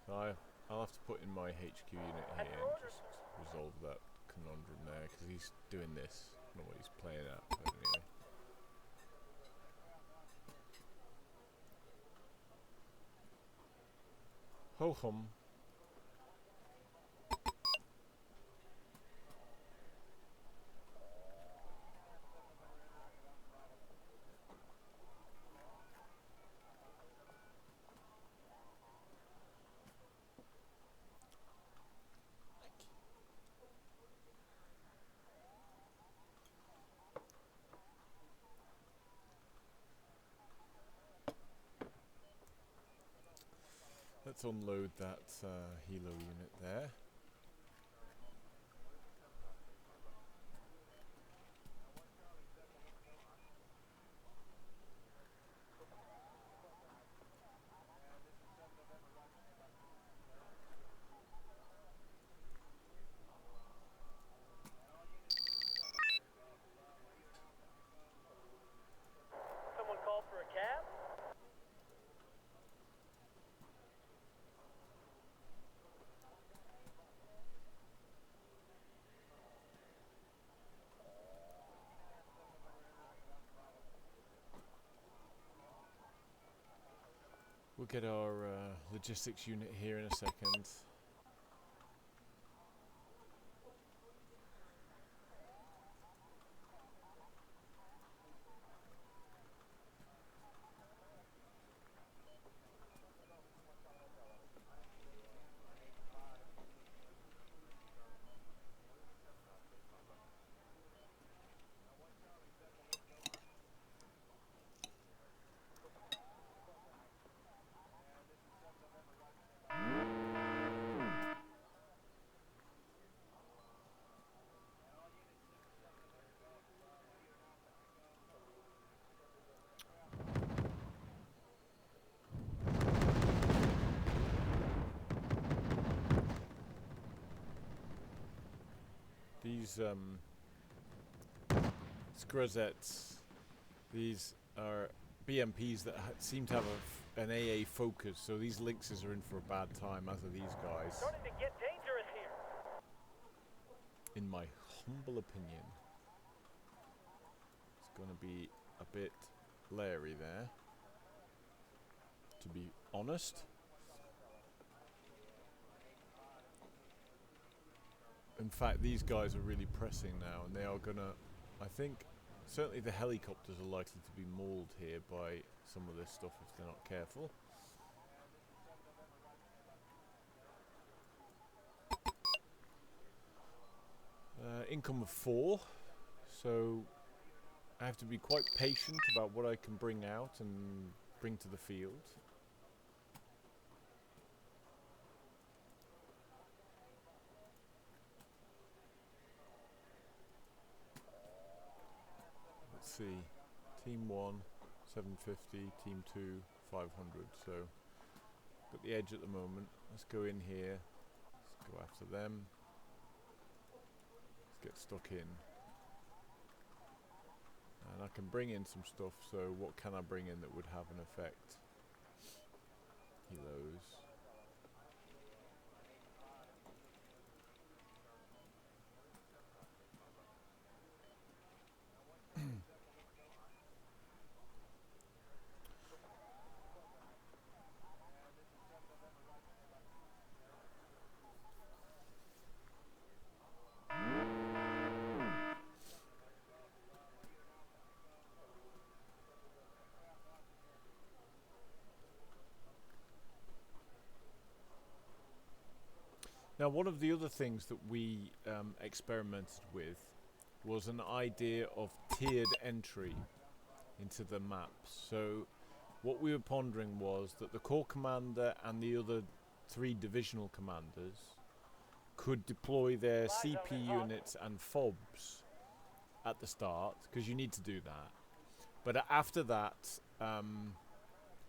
So I'll have to put in my HQ unit here and just resolve that conundrum there, because he's doing this. I don't know what he's playing at, but anyway. Ho hum. Let's unload that helo unit there. Someone called for a cab? We'll get our logistics unit here in a second. these Scrozettes, these are BMPs that seem to have an AA focus, so these Lynxes are in for a bad time, as are these guys. Starting to get dangerous here. In my humble opinion, it's going to be a bit leery there, to be honest. In fact, these guys are really pressing now, and they are going to, I think, certainly the helicopters are likely to be mauled here by some of this stuff if they're not careful. Income of 4, so I have to be quite patient about what I can bring out and bring to the field. Let's see, Team 1, 750, Team 2, 500, so got the edge at the moment. Let's go in here, let's go after them. Get stuck in, and I can bring in some stuff, so what can I bring in that would have an effect? Helos. Now, one of the other things that we experimented with was an idea of tiered entry into the maps. So what we were pondering was that the core commander and the other 3 divisional commanders could deploy their CP units and FOBs at the start, because you need to do that. But after that,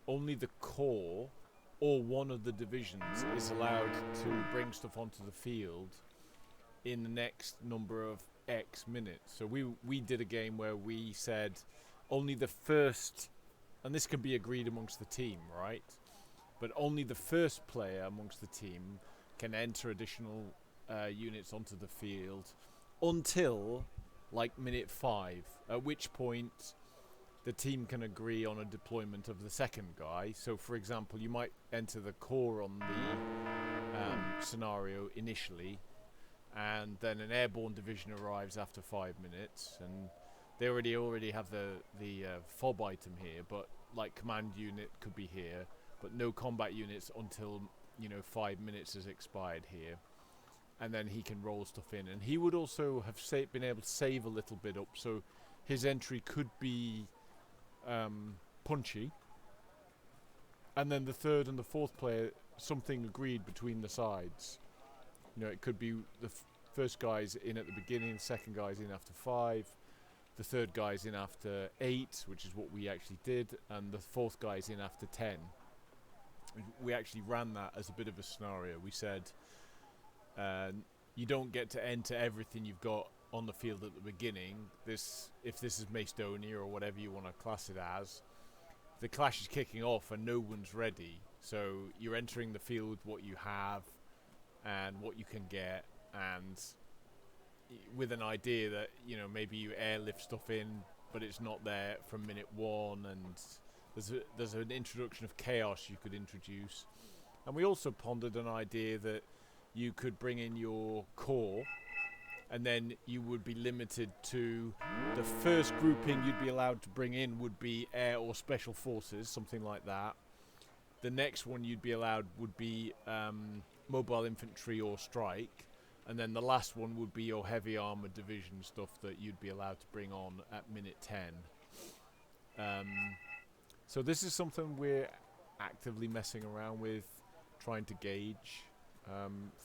only the core or one of the divisions is allowed to bring stuff onto the field in the next number of X minutes. So we did a game where we said only the first, and this can be agreed amongst the team, right? But only the first player amongst the team can enter additional units onto the field until like minute 5, at which point the team can agree on a deployment of the second guy. So for example, you might enter the core on the scenario initially, and then an airborne division arrives after 5 minutes, and they already have the FOB item here, but like command unit could be here, but no combat units until 5 minutes has expired here, and then he can roll stuff in, and he would also have been able to save a little bit up, so his entry could be punchy, and then the third and the fourth player, something agreed between the sides. It could be the first guy's in at the beginning, the second guy's in after 5, the third guy's in after 8, which is what we actually did, and the fourth guy's in after 10. We actually ran that as a bit of a scenario. We said you don't get to enter everything you've got on the field at the beginning. If this is Macedonia or whatever you want to class it as, the clash is kicking off and no one's ready, so you're entering the field with what you have and what you can get, and with an idea that maybe you airlift stuff in, but it's not there from minute 1, and there's an introduction of chaos you could introduce. And we also pondered an idea that you could bring in your core, and then you would be limited to the first grouping you'd be allowed to bring in would be air or special forces, something like that. The next one you'd be allowed would be mobile infantry or strike, and then the last one would be your heavy armored division stuff that you'd be allowed to bring on at minute 10. So this is something we're actively messing around with, trying to gauge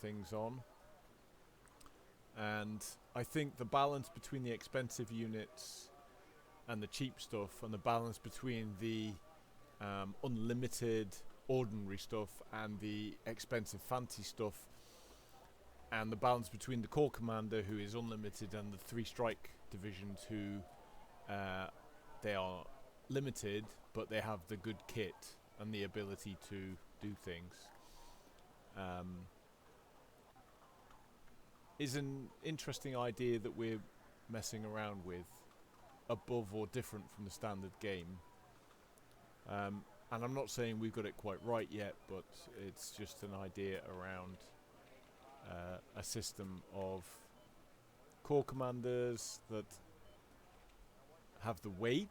things on. And I think the balance between the expensive units and the cheap stuff, and the balance between the unlimited ordinary stuff and the expensive fancy stuff, and the balance between the Corps Commander, who is unlimited, and the 3 strike divisions, who they are limited, but they have the good kit and the ability to do things. Is an interesting idea that we're messing around with, above or different from the standard game. And I'm not saying we've got it quite right yet, but it's just an idea around a system of Corps Commanders that have the weight,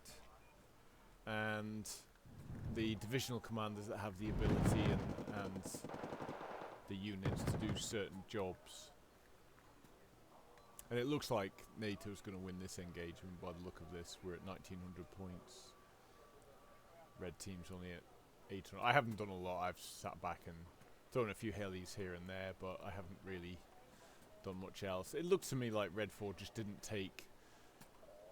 and the divisional commanders that have the ability and the units to do certain jobs. And it looks like NATO's going to win this engagement by the look of this. We're at 1900 points. Red team's only at 800. I haven't done a lot. I've sat back and thrown a few helis here and there, but I haven't really done much else. It looked to me like Red 4 just didn't take...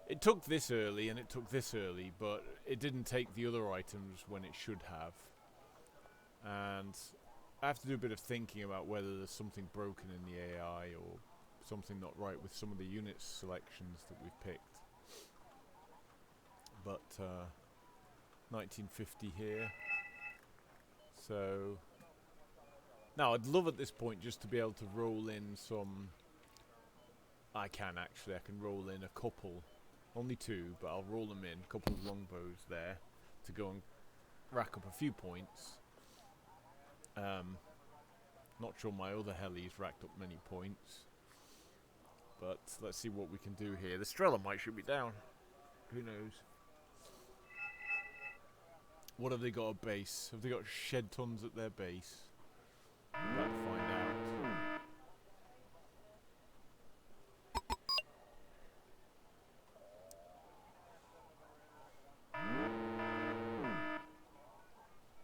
It took this early and it took this early, but it didn't take the other items when it should have. And I have to do a bit of thinking about whether there's something broken in the AI or something not right with some of the unit selections that we've picked. But 1950 here. So now I'd love at this point just to be able to roll in some... I can roll in a couple. Only 2, but I'll roll them in. A couple of longbows there to go and rack up a few points. Not sure my other helis racked up many points. But let's see what we can do here. The Strela might shoot me down. Who knows? What have they got at base? Have they got shed tons at their base? We're about to find out.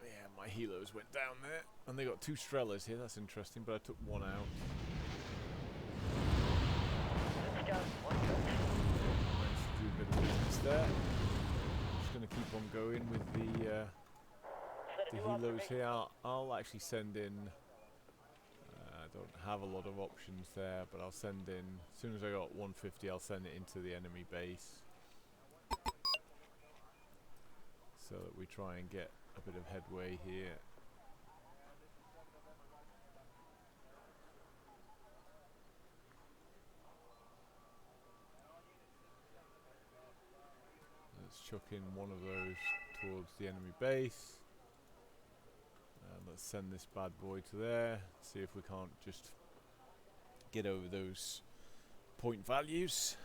Yeah, my helos went down there. And they got 2 Strelas here. That's interesting, but I took 1 out. Managed to do a bit of business there. Just going to keep on going with the helos here. I'll actually send in... I don't have a lot of options there, but I'll send in... As soon as I got 150, I'll send it into the enemy base. So that we try and get a bit of headway here. Let's chuck in one of those towards the enemy base. And let's send this bad boy to there. See if we can't just get over those point values.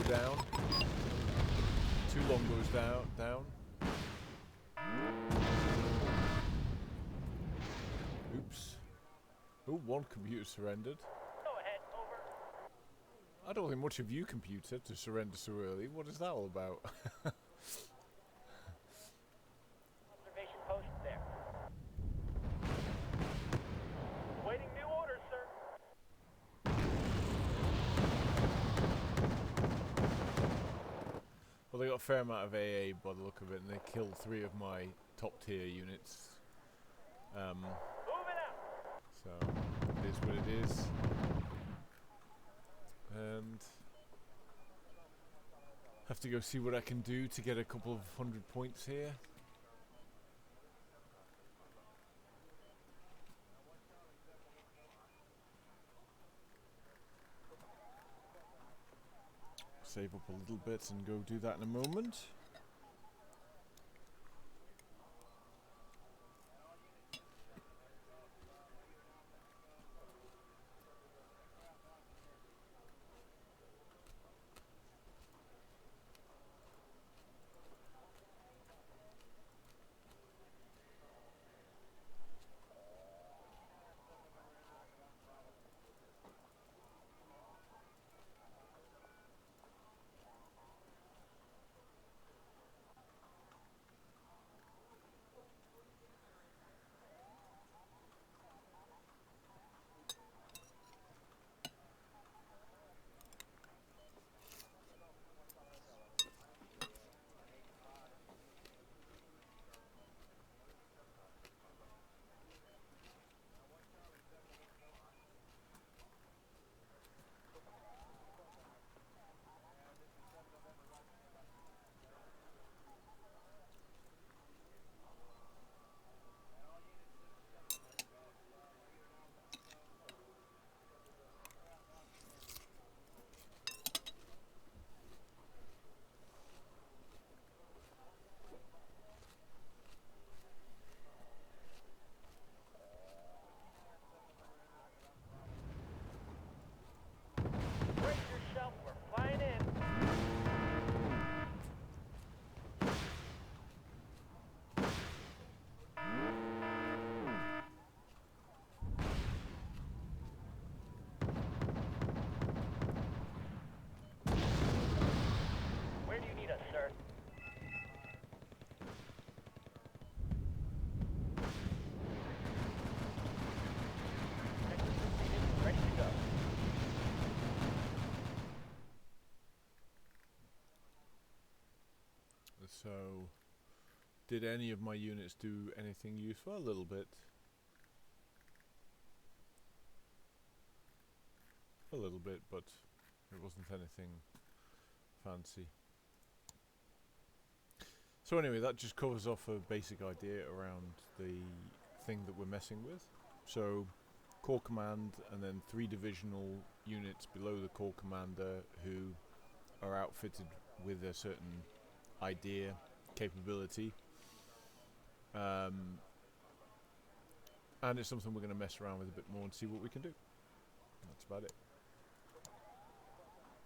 Down. 2 longbows down. Oops. Oh, 1 computer surrendered. Go ahead, over. I don't think much of you, computer, to surrender so early. What is that all about? Observation post there. Waiting new orders, sir. Well, they got a fair amount of AA by the look of it, and they killed 3 of my top tier units. Moving out. So it is what it is. And have to go see what I can do to get a couple of 100 points here. Save up a little bit and go do that in a moment. So, did any of my units do anything useful? A little bit. A little bit, but it wasn't anything fancy. So anyway, that just covers off a basic idea around the thing that we're messing with. So, core command, and then 3 divisional units below the core commander who are outfitted with a certain idea, capability. And it's something we're going to mess around with a bit more and see what we can do. That's about it.